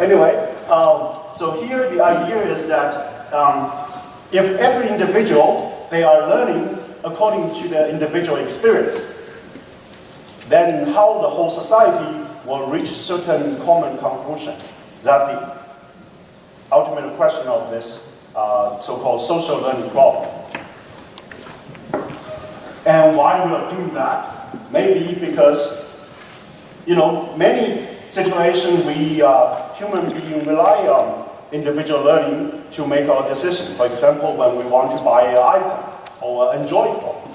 Anyway, so here the idea is that if every individual, they are learning according to their individual experience, then how the whole society will reach certain common conclusion. That's the ultimate question of this so-called social learning problem. And why we are doing that? Maybe because, many situations we human beings rely on individual learning to make our decision. For example, when we want to buy an iPhone or an Android phone,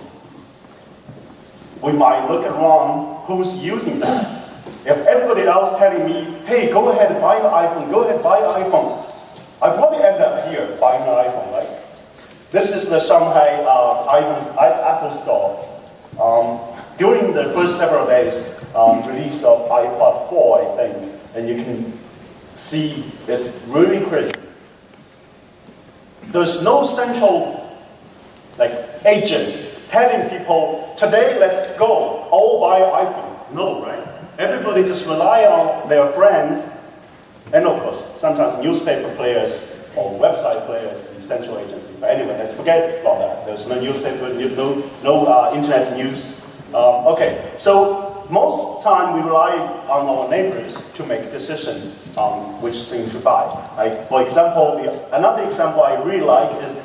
we might look around who's using that. If everybody else telling me, hey, go ahead, buy an iPhone, go ahead, buy an iPhone, I probably end up here buying an iPhone, right? This is the Shanghai Apple Store. During the first several days, release of iPod 4, I think, and you can see it's really crazy. There's no central agent telling people, today let's go, all buy an iPhone. No, right? Everybody just rely on their friends, and of course, sometimes newspaper players or website players, the central agency. But anyway, let's forget about that. There's no newspaper, no internet news. Okay, so most time we rely on our neighbors to make a decision on which thing to buy. For example, another example I really like is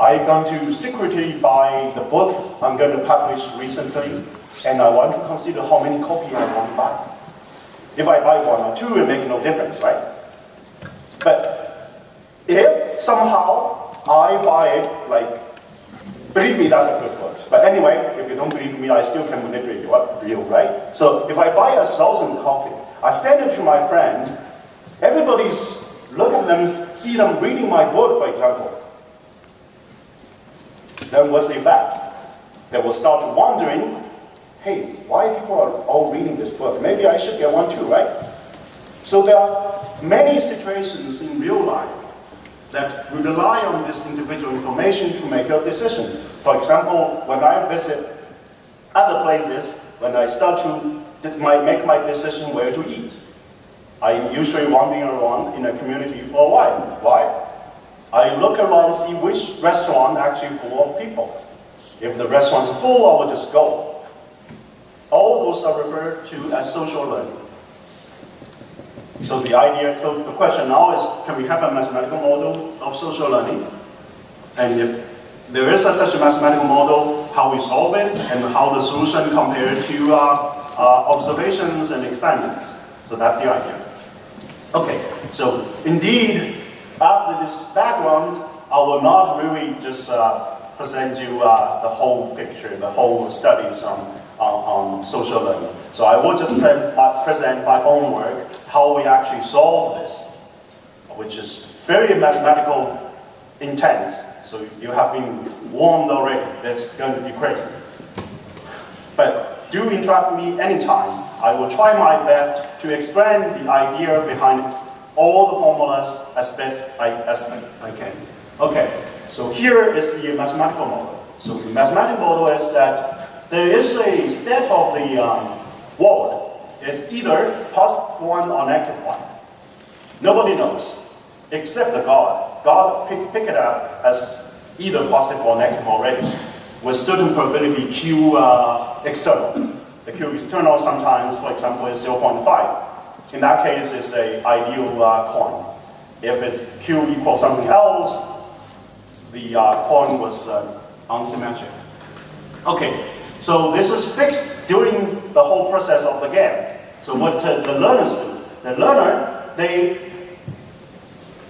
I'm going to secretly buy the book I'm going to publish recently, and I want to consider how many copies I want to buy. If I buy one or two, it makes no difference, right? But if somehow I buy it, believe me, that's a good book. But anyway, if you don't believe me, I still can manipulate you, right? So if I buy 1,000 copies, I send it to my friends, everybody's look at them, see them reading my book, for example. Then what's the effect? They will start wondering, hey, why people are all reading this book? Maybe I should get one too, right? So there are many situations in real life that we rely on this individual information to make a decision. For example, when I visit other places, when I start to make my decision where to eat, I'm usually wandering around in a community for a while. Why? I look around, see which restaurant actually full of people. If the restaurant's full, I will just go. All those are referred to as social learning. So the question now is, can we have a mathematical model of social learning? And if there is such a mathematical model, how we solve it, and how the solution compared to observations and experiments. So that's the idea. Okay, so indeed, after this background, I will not really just present you the whole picture, the whole studies on social learning. So I will just present my own work, how we actually solve this, which is very mathematical intense. So you have been warned already. It's going to be crazy. But do interrupt me anytime. I will try my best to explain the idea behind all the formulas as best as I can. Okay, so here is the mathematical model. So the mathematical model is that there is a state of the world. It's either positive one or negative one. Nobody knows, except the God. God picked it up as either positive or negative already, with certain probability Q external. The Q external sometimes, for example, is 0.5. In that case, it's an ideal coin. If it's Q equals something else, the coin was unsymmetric. Okay, so this is fixed during the whole process of the game. So what the learners do? The learner, they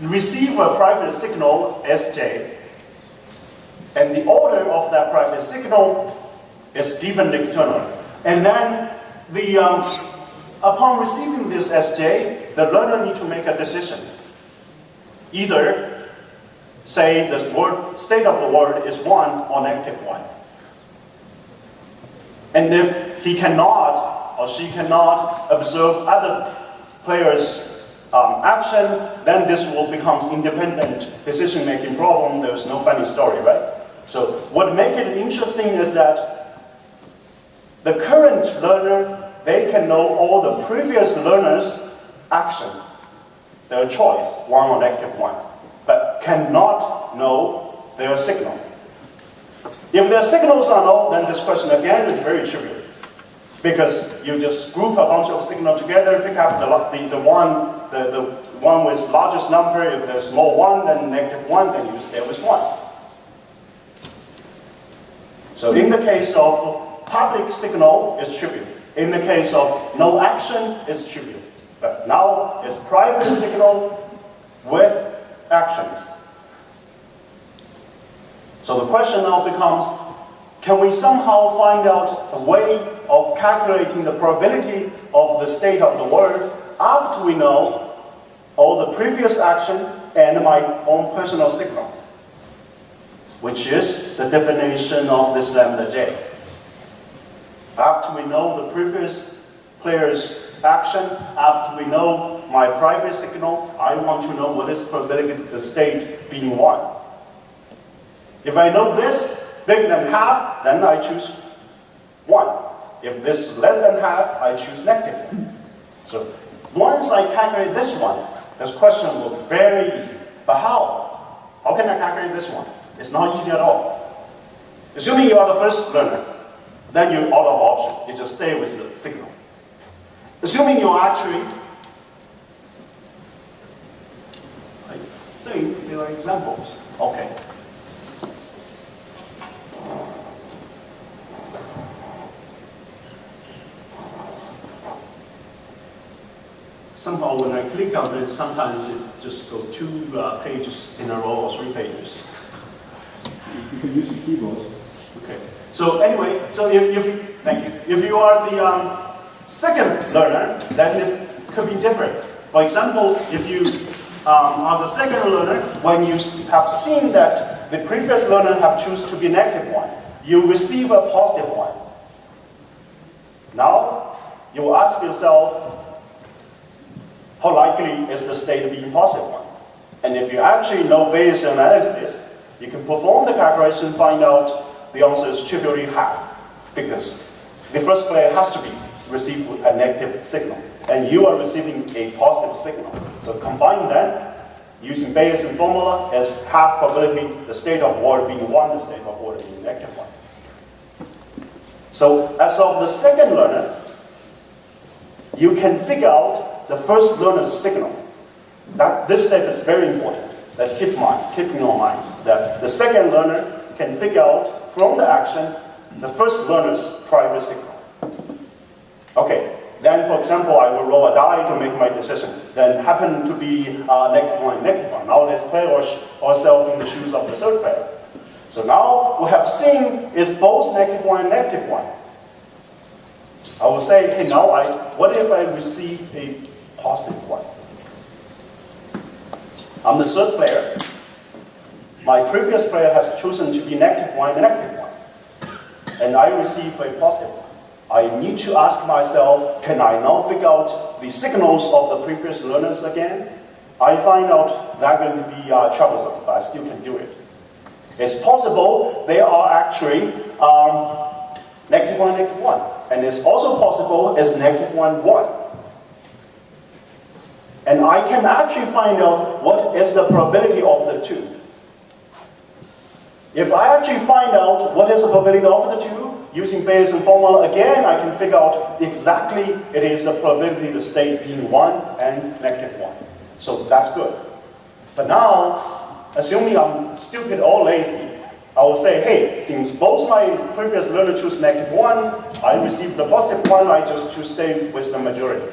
receive a private signal, Sj, and the order of that private signal is given externally. And then upon receiving this Sj, the learner needs to make a decision. Either say the state of the world is 1 or negative 1. And if he cannot or she cannot observe other players' action, then this will become independent decision-making problem. There's no funny story, right? So what makes it interesting is that the current learner, they can know all the previous learners' action. their choice, 1 or -1, but cannot know their signal. If their signals are known, then this question again is very trivial. Because you just group a bunch of signals together, pick up the one with largest number. If there's more 1 than -1, then you stay with 1. So in the case of public signal, it's trivial. In the case of no action, it's trivial. But now it's private signal with actions. So the question now becomes, can we somehow find out a way of calculating the probability of the state of the world after we know all the previous action and my own personal signal, which is the definition of this lambda j. After we know the previous player's action, after we know my private signal, I want to know what is probability of the state being 1. If I know this bigger than half, then I choose 1. If this is less than half, I choose -1. So once I calculate this one, this question will be very easy. But how? How can I calculate this one? It's not easy at all. Assuming you are the first learner, then you're out of option. You just stay with the signal. Assuming you're actually, I think there are examples. Okay. Somehow when I click on it, sometimes it just goes 2 pages in a row or 3 pages. You can use the keyboard. Okay. So anyway, so thank you. If you are the second learner, then it could be different. For example, if you are the second learner, when you have seen that the previous learner have chosen to be -1, you receive a positive 1. Now, you ask yourself, how likely is the state to be a positive 1? And if you actually know Bayesian analysis, you can perform the calculation, find out the answer is trivially half, because the first player has to receive a negative signal, and you are receiving a positive signal. So combine that, using Bayesian formula, as half probability, the state of world being 1, the state of world being -1. So as of the second learner, you can figure out the first learner's signal. This step is very important. Let's keep in your mind that the second learner can figure out from the action the first learner's private signal. Okay, then for example, I will roll a die to make my decision. Then happen to be -1. Now let's play ourselves in the shoes of the third player. So now we have seen is both -1 and -1. I will say, hey, now what if I receive a positive 1? I'm the third player. My previous player has chosen to be -1 and -1. And I receive a positive 1. I need to ask myself, can I now figure out the signals of the previous learners again? I find out they're going to be troublesome, but I still can do it. It's possible they are actually -1, -1. And it's also possible it's -1, 1. And I can actually find out what is the probability of the two. If I actually find out what is the probability of the two, using Bayesian formula again, I can figure out exactly it is the probability of the state being 1 and -1. So that's good. But now, assuming I'm stupid or lazy, I will say, hey, since both my previous learner choose -1, I receive the positive 1, I just choose stay with the majority.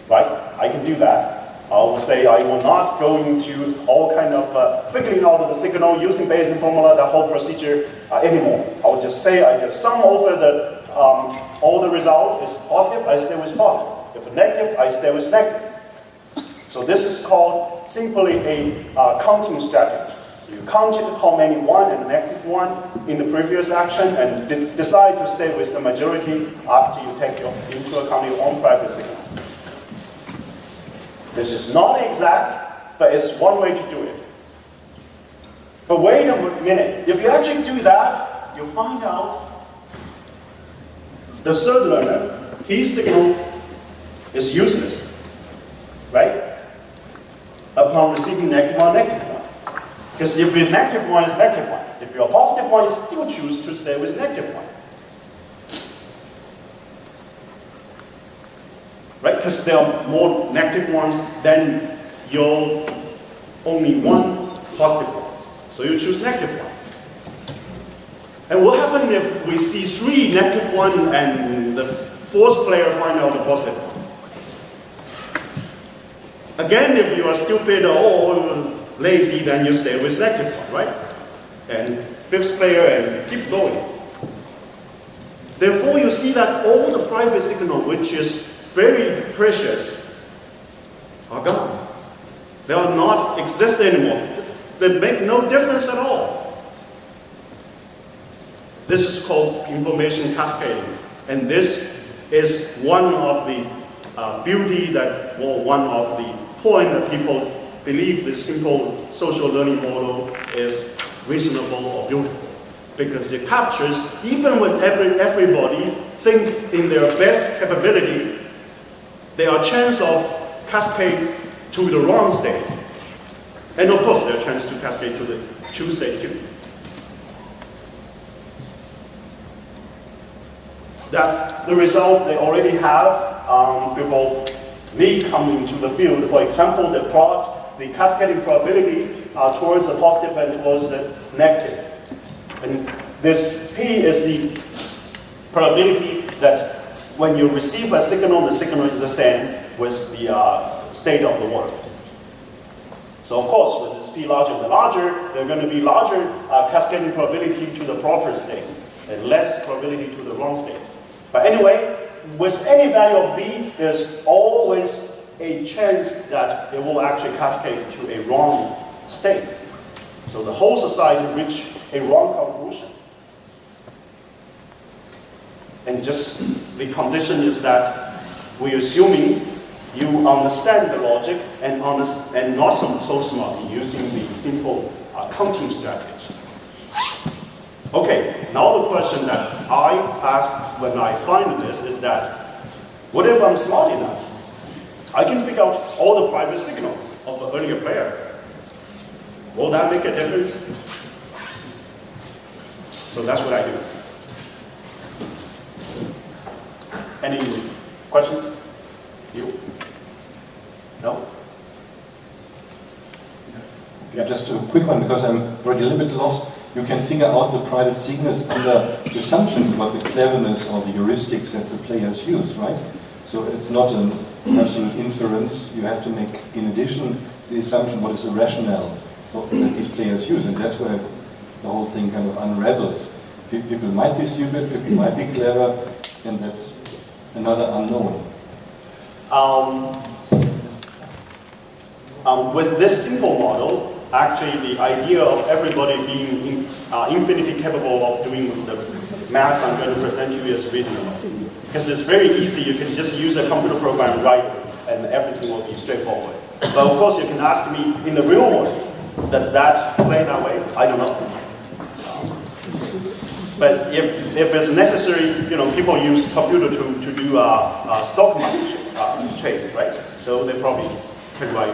Right? I can do that. I will say I will not go into all kind of figuring out the signal using Bayesian formula, the whole procedure anymore. I will just say I just sum over all the result is positive, I stay with positive. If negative, I stay with negative. So this is called simply a counting strategy. So you counted how many 1 and -1 in the previous action and decide to stay with the majority after you take into account your own private signal. This is not exact, but it's one way to do it. But wait a minute. If you actually do that, you'll find out the third learner, his signal is useless. upon receiving negative 1, negative 1. Because if you're negative 1, it's negative 1. If you're positive 1, you still choose to stay with negative 1. Right? Because there are more negative ones than your only one positive ones. So you choose negative 1. And what happens if we see 3 negative 1 and the 4th player find out the positive 1? Again, if you are stupid or lazy, then you stay with negative 1, right? And 5th player, and you keep going. Therefore, you see that all the private signal, which is very precious, are gone. They are not exist anymore. They make no difference at all. This is called information cascading, and this is one of the beauty that, or one of the point that people believe this simple social learning model is reasonable or beautiful, because it captures, even when everybody think in their best capability, there are chance of cascade to the wrong state. And of course, there are chance to cascade to the true state too. That's the result they already have before me coming to the field. For example, they plot the cascading probability towards the positive and towards the negative. And this P is the probability that when you receive a signal, the signal is the same with the state of the world. So of course, with this P larger and larger, there are going to be larger cascading probability to the proper state and less probability to the wrong state. But anyway, with any value of B, there's always a chance that it will actually cascade to a wrong state. So the whole society reach a wrong conclusion. And just the condition is that we're assuming you understand the logic and not so smart using the simple counting strategy. Okay, now the question that I asked when I find this is that, what if I'm smart enough? I can figure out all the private signals of the earlier player. Will that make a difference? So that's what I do. Any questions? You? No? Yeah, just a quick one, because I'm already a little bit lost. You can figure out the private signals under assumptions about the cleverness or the heuristics that the players use, right? So it's not an absolute inference. You have to make, in addition, the assumption what is the rationale that these players use, and that's where the whole thing kind of unravels. People might be stupid, people might be clever, and that's another unknown. With this simple model, actually the idea of everybody being infinitely capable of doing the math I'm going to present to you is reasonable. Because it's very easy, you can just use a computer program and write it, and everything will be straightforward. But of course you can ask me, in the real world, does that play that way? I don't know. But if it's necessary, people use computer to do stock market trade, right? So they probably can write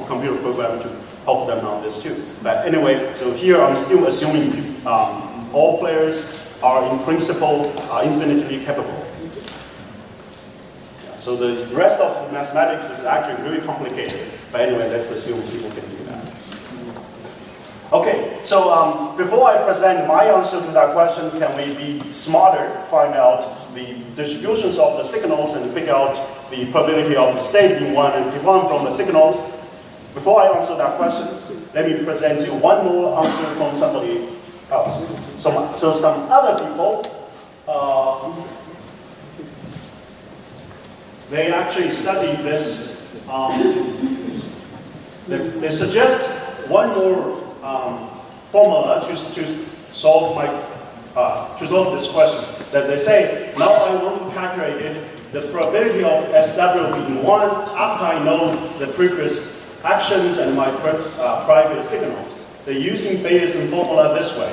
computer program to help them on this too. But anyway, so here I'm still assuming all players are in principle infinitely capable. So the rest of the mathematics is actually really complicated. But anyway, let's assume people can do that. Okay, so before I present my answer to that question, can we be smarter, find out the distributions of the signals and figure out the probability of the state being 1 and P1 from the signals? Before I answer that question, let me present you one more answer from somebody else. So some other people, they actually studied this. They suggest one more formula to solve this question. That they say, now I want to calculate the probability of SW being 1 after I know the previous actions and my private signals. They're using Bayesian formula this way.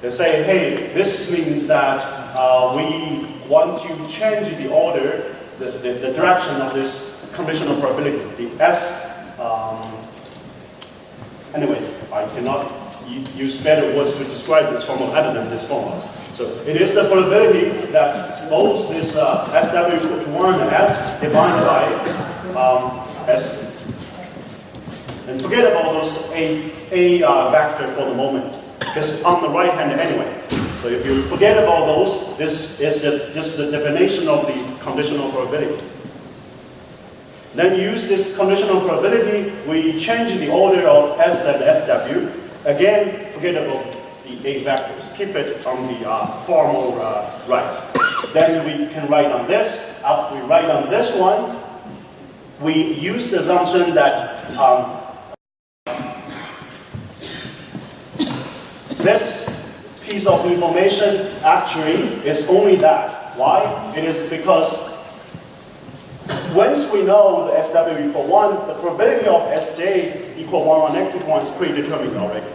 They say, hey, this means that we want to change the order, the direction of this conditional probability. The S Anyway, I cannot use better words to describe this formula other than this formula. So it is the probability that both this SW equal to 1 and S divided by S. And forget about those A vector for the moment, because on the right hand anyway. So if you forget about those, this is just the definition of the conditional probability. Then use this conditional probability, we change the order of S and SW. Again, forget about the A vectors. Keep it on the far more right. Then we can write on this. After we write on this one, we use the assumption that this piece of information actually is only that. Why? It is because once we know the SW equal 1, the probability of Sj equal 1 or negative 1 is predetermined already.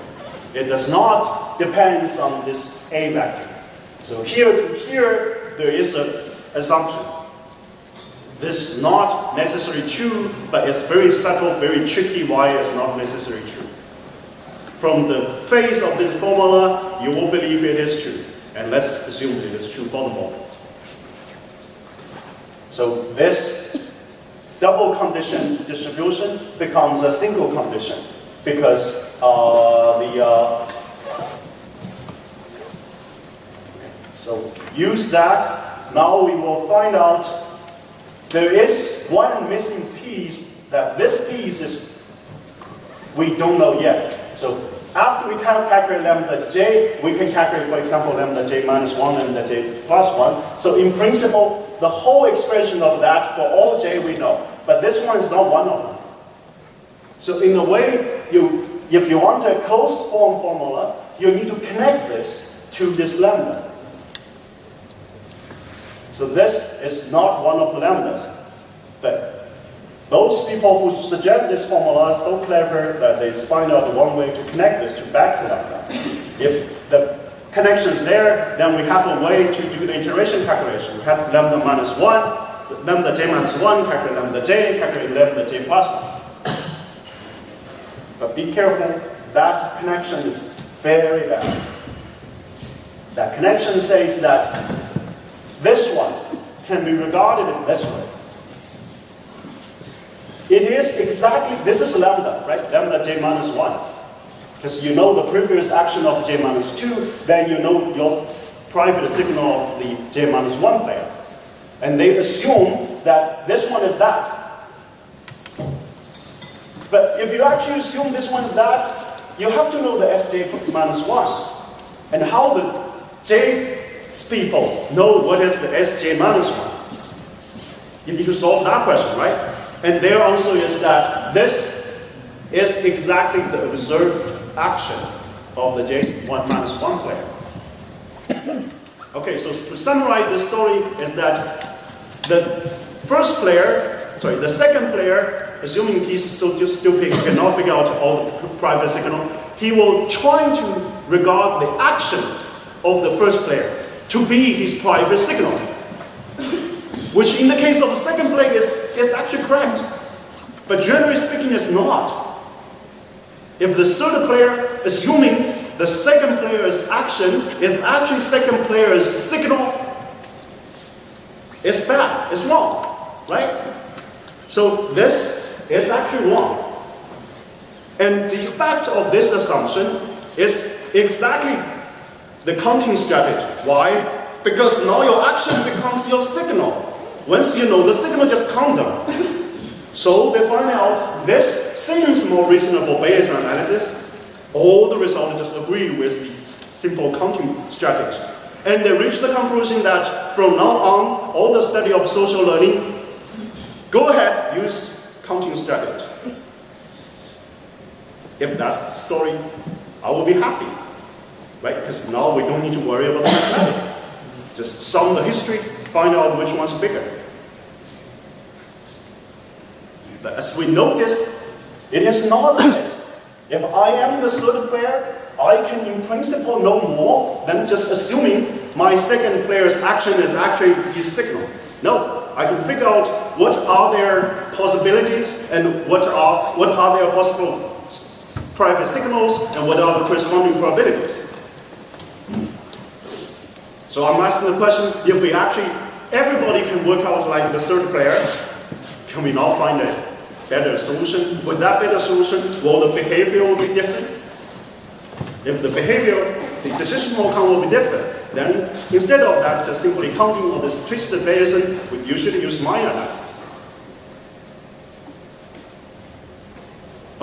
It does not depend on this A vector. So here to here, there is an assumption. This is not necessarily true, but it's very subtle, very tricky why it's not necessarily true. From the face of this formula, you will believe it is true. And let's assume it is true for the moment. So this double condition distribution becomes a single condition because so use that. Now we will find out there is one missing piece, that this piece is we don't know yet. So after we can calculate lambda j, we can calculate, for example, lambda j minus 1 and lambda j plus 1. So in principle, the whole expression of that for all j we know. But this one is not one of them. So in a way, if you want a closed form formula, you need to connect this to this lambda. So this is not one of the lambdas. But those people who suggest this formula are so clever that they find out one way to connect this to back to lambda. If the connection is there, then we have a way to do the iteration calculation. We have lambda minus 1, lambda j minus 1, calculate lambda j, calculate lambda j plus 1. But be careful, that connection is very bad. That connection says that this one can be regarded in this way. It is exactly, this is lambda, right? Lambda j minus 1. Because you know the previous action of j minus 2, then you know your private signal of the j minus 1 player. And they assume that this one is that. But if you actually assume this one is that, you have to know the Sj minus 1. And how the j people know what is the Sj minus 1. You need to solve that question, right? And their answer is that this is exactly the observed action of the j1 minus 1 player. Okay, so to summarize the story is that the second player, assuming he's so just stupid, he cannot figure out all the private signal, he will try to regard the action of the first player to be his private signal. Which in the case of the second player is actually correct. But generally speaking, it's not. If the third player, assuming the second player's action is actually second player's signal, it's bad, it's wrong, right? So this is actually wrong. And the effect of this assumption is exactly the counting strategy. Why? Because now your action becomes your signal. Once you know the signal, just count them. So they find out this seems more reasonable Bayesian analysis. All the results just agree with the simple counting strategy. And they reach the conclusion that from now on, all the study of social learning, go ahead, use counting strategy. If that's the story, I will be happy. Right? Because now we don't need to worry about the mathematics. Just sum the history, find out which one's bigger. But as we noticed, it is not that. If I am the third player, I can in principle know more than just assuming my second player's action is actually his signal. No, I can figure out what are their possibilities and what are their possible private signals and what are the corresponding probabilities. So I'm asking the question, if we actually, everybody can work out like the third player, can we now find a better solution? With that better solution, will the behavior will be different? If the behavior, the decision outcome will be different, then instead of that, just simply counting all this twisted Bayesian, we usually use Maya analysis.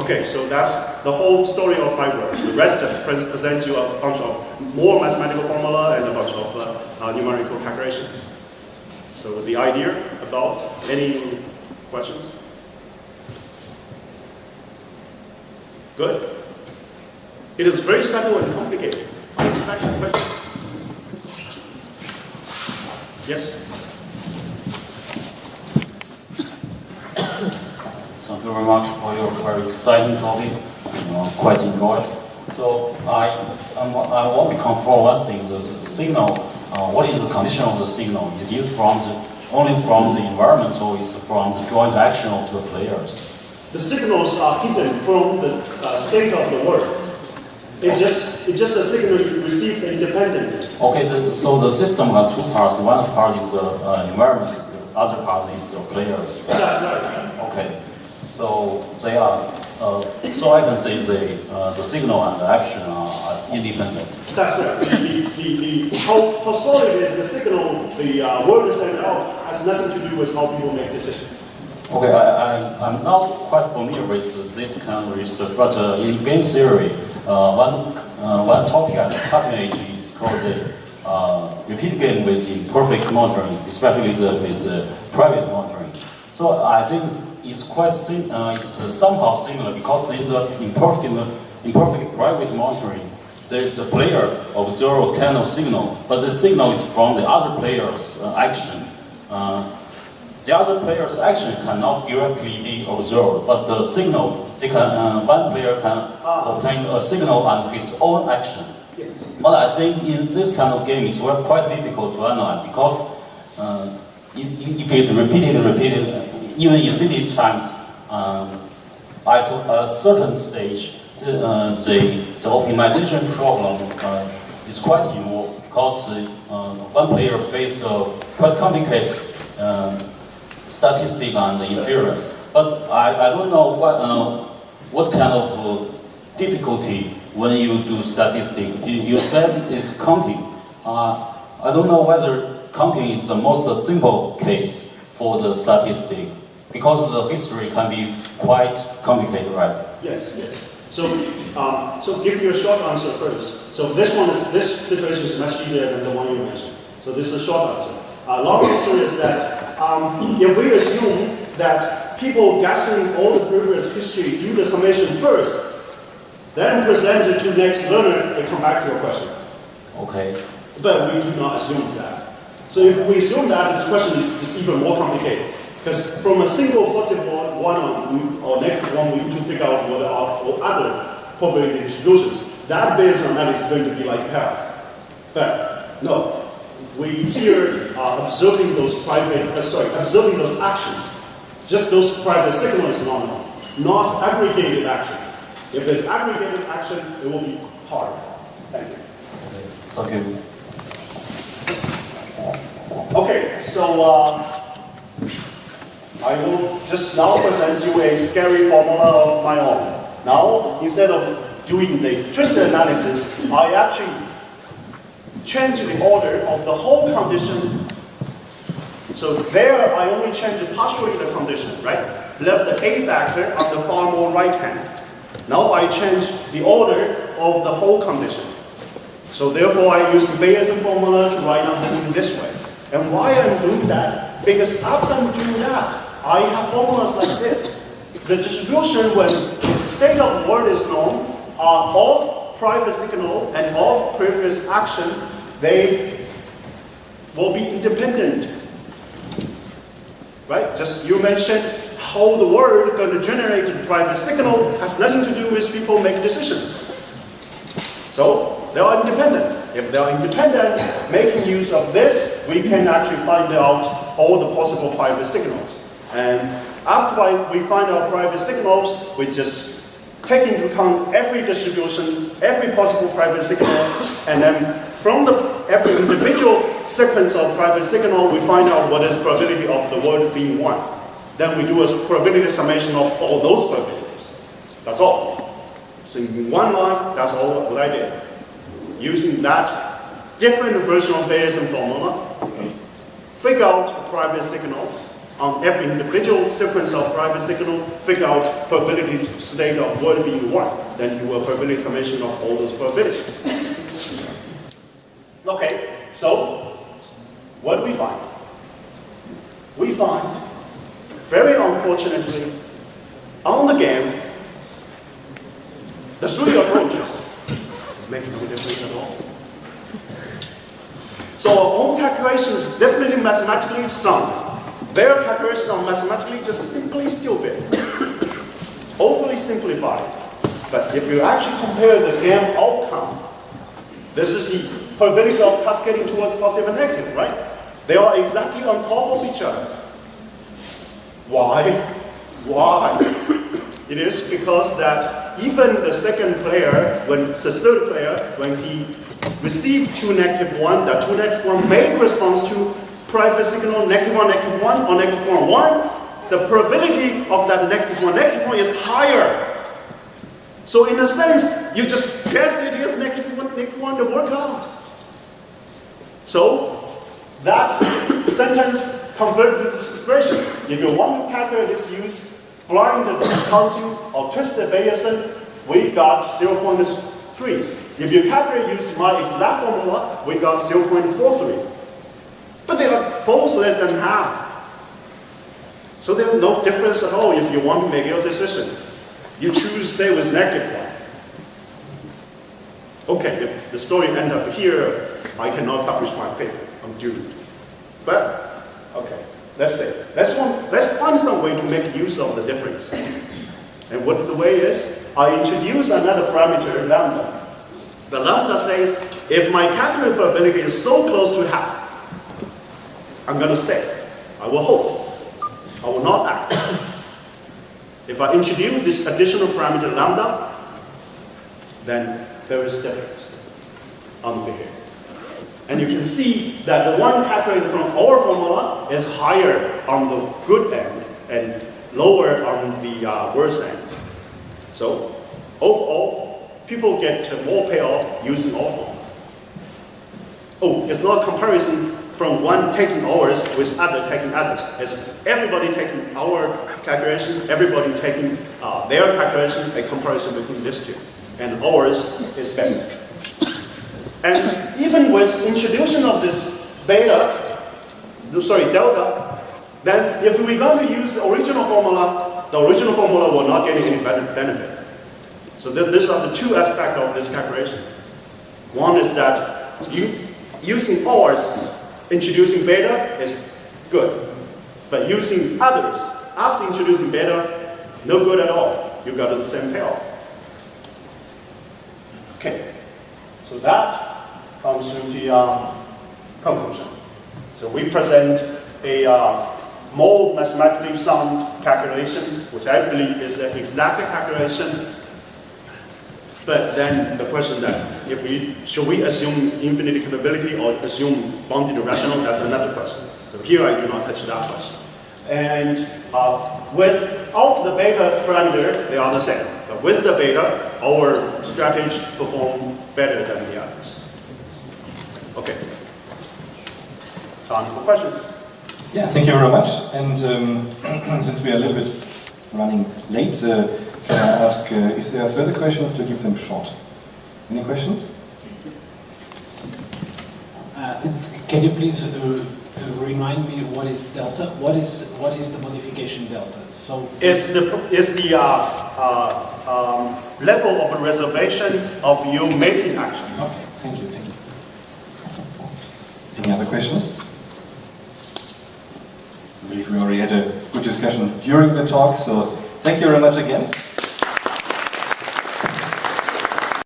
Okay, so that's the whole story of my work. The rest just presents you a bunch of more mathematical formula and a bunch of numerical calculations. So the idea about any questions? Good. It is very subtle and complicated. Unexpected question. Yes? Thank you very much for your very exciting topic. Quite enjoyed. So I want to confirm one thing: the signal. What is the condition of the signal? Is it only from the environment, or is it from the joint action of the players? The signals are hidden from the state of the world. It's just a signal you receive independently. Okay, so the system has two parts. One part is the environment, the other part is the players. That's right. Okay, so they are. So I can say the signal and the action are independent. That's right. How solid is the signal the world is sending out has nothing to do with how people make decisions. Okay, I'm not quite familiar with this kind of research, but in game theory, one topic at the cutting edge is called the repeat game with imperfect monitoring, especially with private monitoring. So I think it's quite it's somehow similar because in the imperfect private monitoring, the player observes a kind of signal, but the signal is from the other player's action. The other player's action cannot directly be observed, but the signal, one player can obtain a signal on his own action. Yes. But I think in this kind of game, it's quite difficult to analyze because if it repeated, even infinite times, at a certain stage, the optimization problem is quite involved because one player faces quite complicated statistic and inference. But I don't know what kind of difficulty when you do statistic. You said it's counting. I don't know whether counting is the most simple case for the statistic because the history can be quite complicated, right? Yes, yes. So give you a short answer first. So this situation is much easier than the one you mentioned. So this is a short answer. Long answer is that if we assume that people gathering all the previous history do the summation first, then present it to next learner and come back to your question. Okay. But we do not assume that. So if we assume that, this question is even more complicated. Because from a single possible one or negative one, we need to figure out what are other probability distributions. That based on that is going to be like hell. But no, we here are observing those observing those actions. Just those private signals not aggregated action. If there's aggregated action, it will be hard. Thank you. Okay. Okay, so I will just now present you a scary formula of my own. Now, instead of doing the twisted analysis, I actually change the order of the whole condition. So there, I only change partially the condition, right? Left the A factor on the far more right hand. Now I change the order of the whole condition. So therefore, I use the Bayesian formula to write down this in this way. And why I'm doing that? Because after I'm doing that, I have formulas like this. The distribution when the state of the world is known are all private signal and all previous action, they will be independent. Right? Just you mentioned how the world is going to generate the private signal has nothing to do with people making decisions. So they are independent. If they are independent, making use of this, we can actually find out all the possible private signals. And after we find our private signals, we just take into account every distribution, every possible private signal, and then from every individual sequence of private signal, we find out what is probability of the word being 1. Then we do a probability summation of all those probabilities. That's all. So in one line, that's all what I did. Using that different version of Bayesian formula, figure out a private signal on every individual sequence of private signal, figure out probability state of word being 1. Then you will probability summation of all those probabilities. Okay, so what do we find? We find, very unfortunately, on the game, the 3 approaches make no difference at all. So our own calculation is definitely mathematically sound. Their calculations are mathematically just simply stupid, overly simplified. But if you actually compare the game outcome, this is the probability of cascading towards positive and negative, right? They are exactly on top of each other. Why? Why? It is because that even the second player, the third player, when he received 2, -1, that 2, -1 may correspond to private signal -1, -1, or -1, 1, the probability of that -1 is higher. So in a sense, you just guess it is -1 to work out. So that sentence converted to this expression. If you want to calculate this, use blind counting or twisted Bayesian, we got 0.3. If you calculate use my exact formula, we got 0.43. But they are both less than half. So there's no difference at all if you want to make your decision. You choose stay with -1. Okay, if the story ends up here, I cannot publish my paper. I'm doomed. But, okay, let's find some way to make use of the difference. And what the way is, I introduce another parameter, lambda. The lambda says, if my calculated probability is so close to half, I'm going to stay. I will hold. I will not act. If I introduce this additional parameter lambda, then there is difference on the behavior. And you can see that the one calculated from our formula is higher on the good end and lower on the worse end. So overall, people get more payoff using our formula. Oh, it's not a comparison from one taking ours with other taking others. It's everybody taking our calculation, everybody taking their calculation, a comparison between these two. And ours is better. And even with introduction of this delta, then if we're going to use the original formula will not get any benefit. So these are the two aspects of this calculation. One is that using ours, introducing beta is good. But using others, after introducing beta, no good at all. You got the same payoff. Okay, so that comes to the conclusion. So we present a more mathematically sound calculation, which I believe is the exact calculation. But then the question that should we assume infinity capability or assume bounded rational? That's another question. So here I do not touch that question. And without the beta parameter, they are the same. But with the beta, our strategy perform better than the others. Okay. Time for questions. Yeah, thank you very much. And since we are a little bit running late, can I ask if there are further questions to keep them short? Any questions? Can you please remind me what is delta? What is the modification delta? So it's the level of reservation of your making action. Okay, thank you. Any other questions? I believe we already had a good discussion during the talk, so thank you very much again.